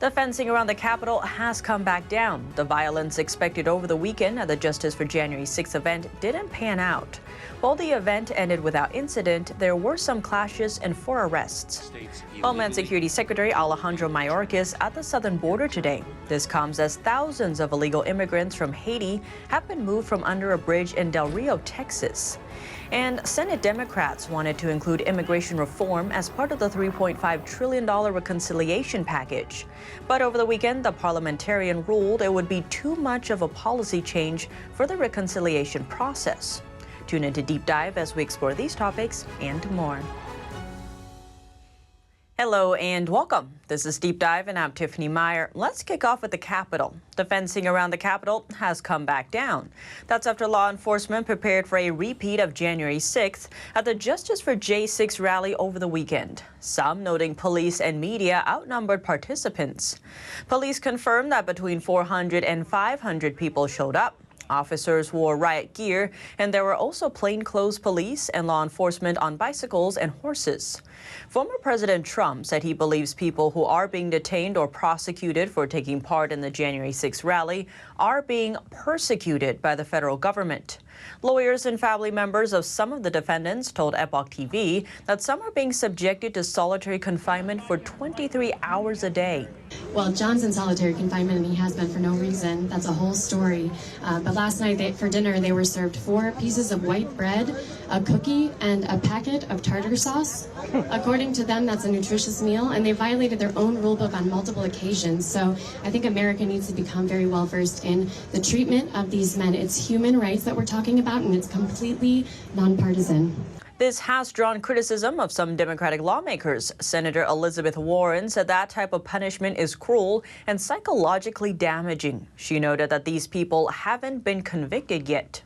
The fencing around the Capitol has come back down. The violence expected over the weekend at the Justice for January 6th event didn't pan out. While the event ended without incident, there were some clashes and 4 arrests. Homeland Security Secretary Alejandro Mayorkas at the southern border today. This comes as thousands of illegal immigrants from Haiti have been moved from under a bridge in Del Rio, Texas. And Senate Democrats wanted to include immigration reform as part of the $3.5 trillion reconciliation package. But over the weekend, the parliamentarian ruled it would be too much of a policy change for the reconciliation process. Tune into Deep Dive as we explore these topics and more. Hello and welcome. This is Deep Dive and I'm Tiffany Meier. Let's kick off with the Capitol. The fencing around the Capitol has come back down. That's after law enforcement prepared for a repeat of January 6th at the Justice for J6 rally over the weekend. Some noting police and media outnumbered participants. Police confirmed that between 400 and 500 people showed up. Officers wore riot gear, and there were also plainclothes police and law enforcement on bicycles and horses. Former President Trump said he believes people who are being detained or prosecuted for taking part in the January 6th rally are being persecuted by the federal government. Lawyers and family members of some of the defendants told Epoch TV that some are being subjected to solitary confinement for 23 hours a day. Well, John's in solitary confinement, and he has been for no reason. That's a whole story. But last night for dinner, they were served 4 pieces of white bread, a cookie, and a packet of tartar sauce. According to them, that's a nutritious meal, and they violated their own rule book on multiple occasions. So I think America needs to become very well versed in the treatment of these men. It's human rights that we're talking about, and it's completely nonpartisan. This has drawn criticism of some Democratic lawmakers. Senator Elizabeth Warren said that type of punishment is cruel and psychologically damaging. She noted that these people haven't been convicted yet.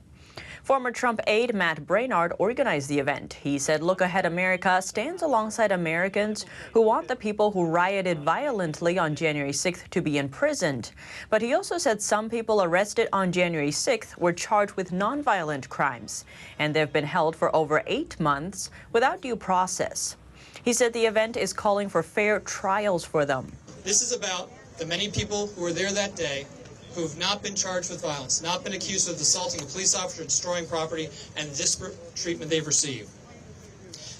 Former Trump aide Matt Brainard organized the event. He said Look Ahead America stands alongside Americans who want the people who rioted violently on January 6th to be imprisoned. But he also said some people arrested on January 6th were charged with nonviolent crimes, and they've been held for over 8 months without due process. He said the event is calling for fair trials for them. This is about the many people who were there that day who have not been charged with violence, not been accused of assaulting a police officer, destroying property, and disparate treatment they've received.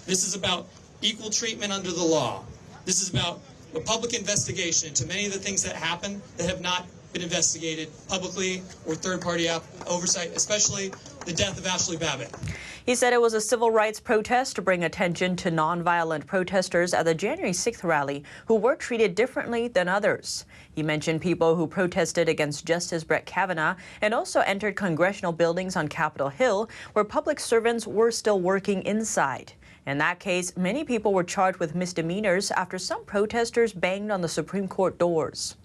This is about equal treatment under the law. This is about a public investigation into many of the things that happen that have not been investigated publicly or third-party oversight, especially the death of Ashley Babbitt. He said it was a civil rights protest to bring attention to nonviolent protesters at the January 6th rally who were treated differently than others. He mentioned people who protested against Justice Brett Kavanaugh and also entered congressional buildings on Capitol Hill where public servants were still working inside. In that case, many people were charged with misdemeanors after some protesters banged on the Supreme Court doors.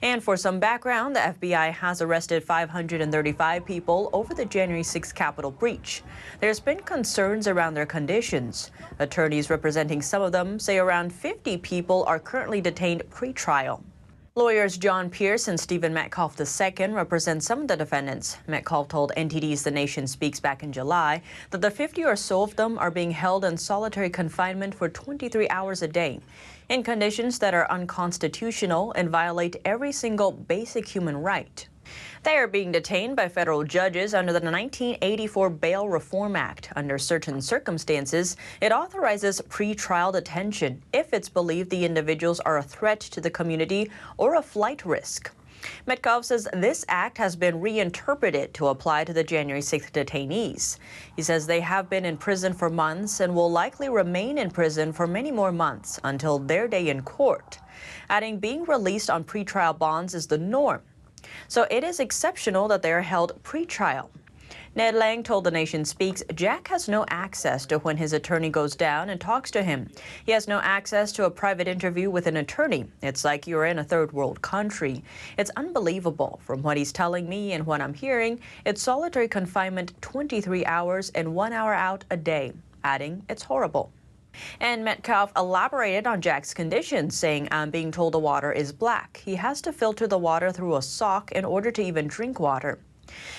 And for some background, the FBI has arrested 535 people over the January 6th Capitol breach. There's been concerns around their conditions. Attorneys representing some of them say around 50 people are currently detained pre-trial. Lawyers John Pierce and Stephen Metcalf II represent some of the defendants. Metcalf told NTD's The Nation Speaks back in July that the 50 or so of them are being held in solitary confinement for 23 hours a day, in conditions that are unconstitutional and violate every single basic human right. They are being detained by federal judges under the 1984 Bail Reform Act. Under certain circumstances, it authorizes pre-trial detention if it's believed the individuals are a threat to the community or a flight risk. Metcalf says this act has been reinterpreted to apply to the January 6th detainees. He says they have been in prison for months and will likely remain in prison for many more months until their day in court, adding being released on pretrial bonds is the norm. So it is exceptional that they are held pre-trial. Ned Lang told The Nation Speaks Jack has no access to when his attorney goes down and talks to him. He has no access to a private interview with an attorney. It's like you're in a third world country. It's unbelievable. From what he's telling me and what I'm hearing, it's solitary confinement 23 hours and 1 hour out a day, adding it's horrible. And Metcalf elaborated on Jack's conditions, saying, I'm being told the water is black. He has to filter the water through a sock in order to even drink water.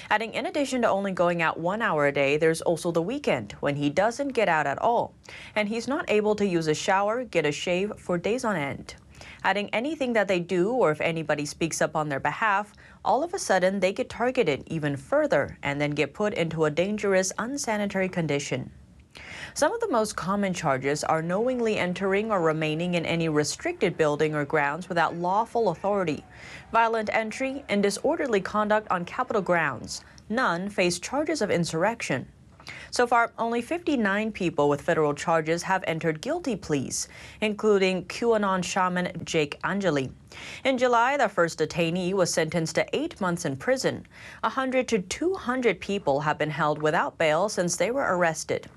Adding, in addition to only going out 1 hour a day, there's also the weekend when he doesn't get out at all. And he's not able to use a shower, get a shave for days on end. adding anything that they do or if anybody speaks up on their behalf, all of a sudden they get targeted even further and then get put into a dangerous, unsanitary condition. Some of the most common charges are knowingly entering or remaining in any restricted building or grounds without lawful authority, violent entry, and disorderly conduct on Capitol grounds. None face charges of insurrection. So far, only 59 people with federal charges have entered guilty pleas, including QAnon shaman Jake Angeli. In July, the first detainee was sentenced to 8 months in prison. 100 to 200 people have been held without bail since they were arrested.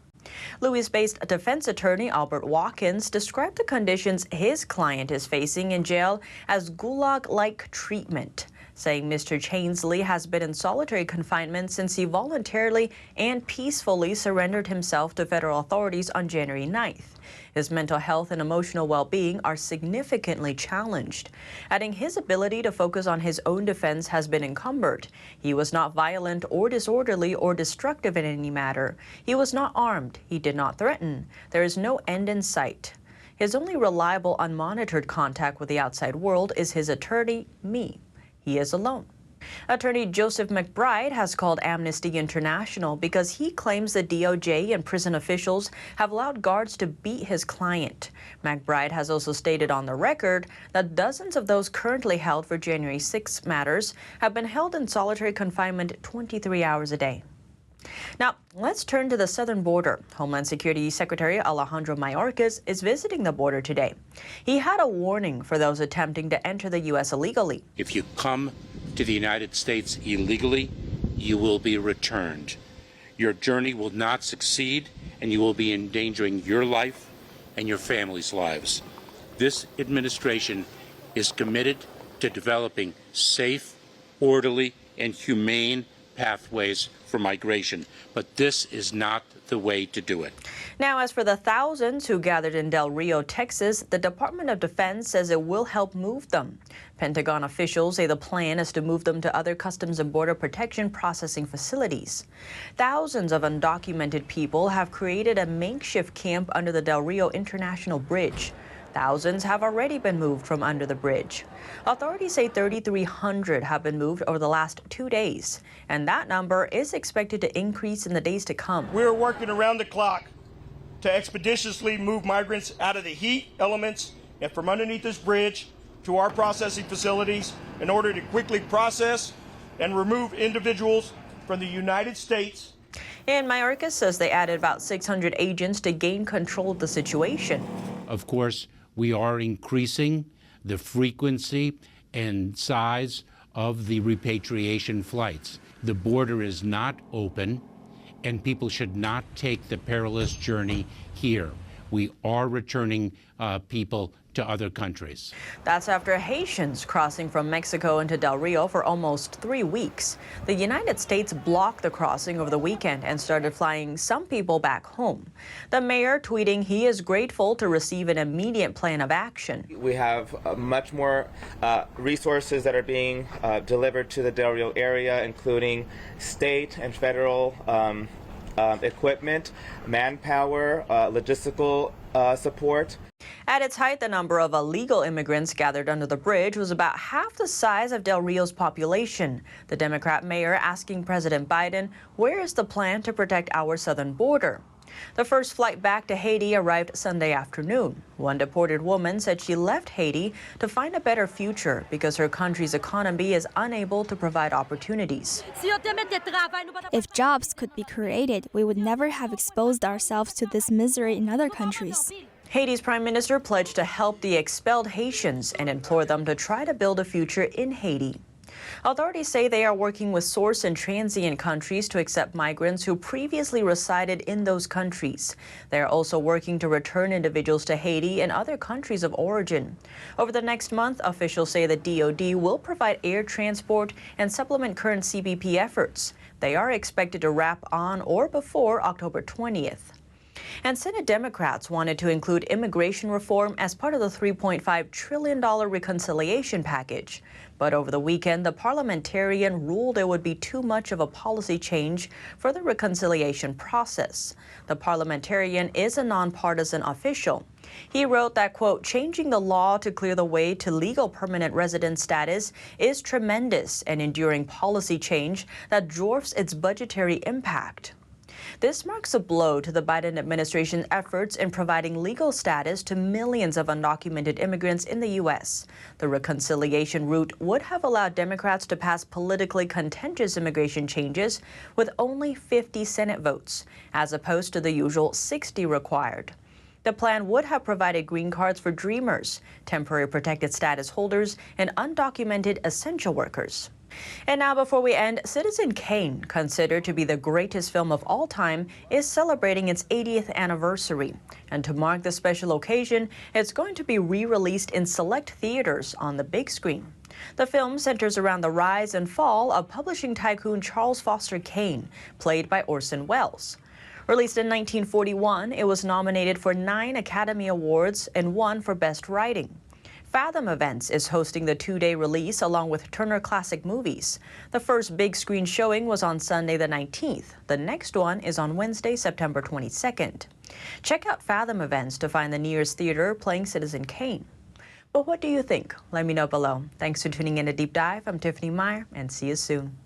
Louis-based defense attorney Albert Watkins described the conditions his client is facing in jail as gulag-like treatment, saying Mr. Chainsley has been in solitary confinement since he voluntarily and peacefully surrendered himself to federal authorities on January 9th. His mental health and emotional well-being are significantly challenged, adding his ability to focus on his own defense has been encumbered. He was not violent or disorderly or destructive in any matter. He was not armed. He did not threaten. There is no end in sight. His only reliable, unmonitored contact with the outside world is his attorney, me. He is alone. Attorney Joseph McBride has called Amnesty International because he claims the DOJ and prison officials have allowed guards to beat his client. McBride has also stated on the record that dozens of those currently held for January 6 matters have been held in solitary confinement 23 hours a day. Now, let's turn to the southern border. Homeland Security Secretary Alejandro Mayorkas is visiting the border today. He had a warning for those attempting to enter the U.S. illegally. If you come to the United States illegally, you will be returned. Your journey will not succeed, and you will be endangering your life and your family's lives. This administration is committed to developing safe, orderly, and humane pathways for migration, but this is not the way to do it. Now, as for the thousands who gathered in Del Rio, Texas, the Department of Defense says it will help move them. Pentagon officials say the plan is to move them to other Customs and Border Protection processing facilities. Thousands of undocumented people have created a makeshift camp under the Del Rio International Bridge. Thousands have already been moved from under the bridge. Authorities say 3,300 have been moved over the last 2 days, and that number is expected to increase in the days to come. We're working around the clock to expeditiously move migrants out of the heat elements and from underneath this bridge to our processing facilities in order to quickly process and remove individuals from the United States. And Mayorkas says they added about 600 agents to gain control of the situation. Of course, we are increasing the frequency and size of the repatriation flights. The border is not open, and people should not take the perilous journey here. We are returning people to other countries. That's after Haitians crossing from Mexico into Del Rio for almost 3 weeks. The United States blocked the crossing over the weekend and started flying some people back home. The mayor tweeting he is grateful to receive an immediate plan of action. We have much more resources that are being delivered to the Del Rio area, including state and federal equipment, manpower, logistical support. At its height, the number of illegal immigrants gathered under the bridge was about half the size of Del Rio's population. The Democrat mayor asking President Biden, where is the plan to protect our southern border? The first flight back to Haiti arrived Sunday afternoon. One deported woman said she left Haiti to find a better future because her country's economy is unable to provide opportunities. If jobs could be created, we would never have exposed ourselves to this misery in other countries. Haiti's prime minister pledged to help the expelled Haitians and implore them to try to build a future in Haiti. Authorities say they are working with source and transient countries to accept migrants who previously resided in those countries. They are also working to return individuals to Haiti and other countries of origin. Over the next month, officials say the DoD will provide air transport and supplement current CBP efforts. They are expected to wrap on or before October 20th. And Senate Democrats wanted to include immigration reform as part of the $3.5 trillion reconciliation package. But over the weekend, the parliamentarian ruled it would be too much of a policy change for the reconciliation process. The parliamentarian is a nonpartisan official. He wrote that, quote, changing the law to clear the way to legal permanent resident status is tremendous and enduring policy change that dwarfs its budgetary impact. This marks a blow to the Biden administration's efforts in providing legal status to millions of undocumented immigrants in the U.S. The reconciliation route would have allowed Democrats to pass politically contentious immigration changes with only 50 Senate votes, as opposed to the usual 60 required. The plan would have provided green cards for dreamers, temporary protected status holders, and undocumented essential workers. And now, before we end, Citizen Kane, considered to be the greatest film of all time, is celebrating its 80th anniversary. And to mark the special occasion, it's going to be re-released in select theaters on the big screen. The film centers around the rise and fall of publishing tycoon Charles Foster Kane, played by Orson Welles. Released in 1941, it was nominated for 9 Academy Awards and 1 for Best Writing. Fathom Events is hosting the 2-day release along with Turner Classic Movies. The first big screen showing was on Sunday the 19th. The next one is on Wednesday, September 22nd. Check out Fathom Events to find the nearest theater playing Citizen Kane. But what do you think? Let me know below. Thanks for tuning in to Deep Dive. I'm Tiffany Meier, and see you soon.